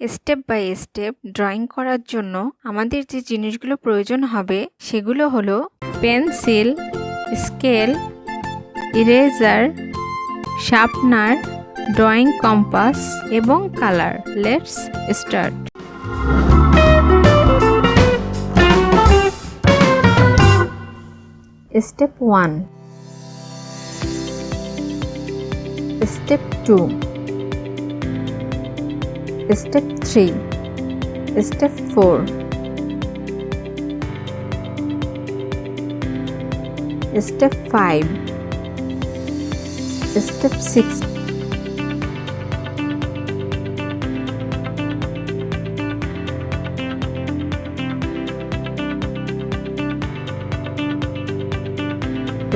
Step by step drawing করার জন্য আমাদের যে জিনিসগুলো প্রয়োজন হবে সেগুলো হলো pencil, scale, eraser, sharpener, drawing compass এবং colour. Let's start. Step 1, step 2, Step 3, Step 4, Step 5, Step 6,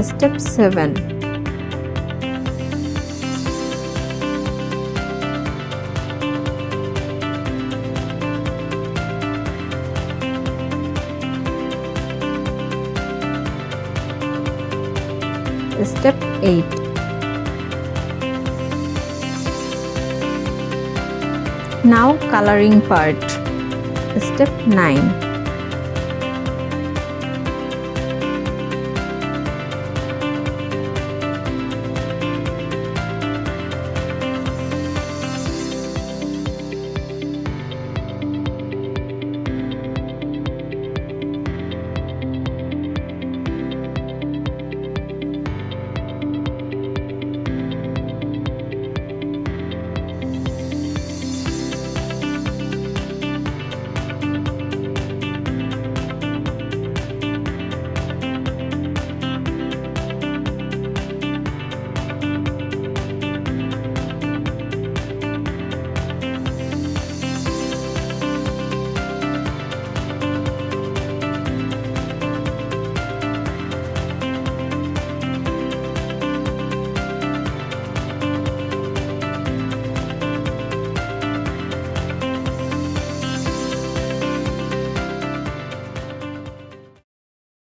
Step 7, Step 8, now coloring part. Step 9,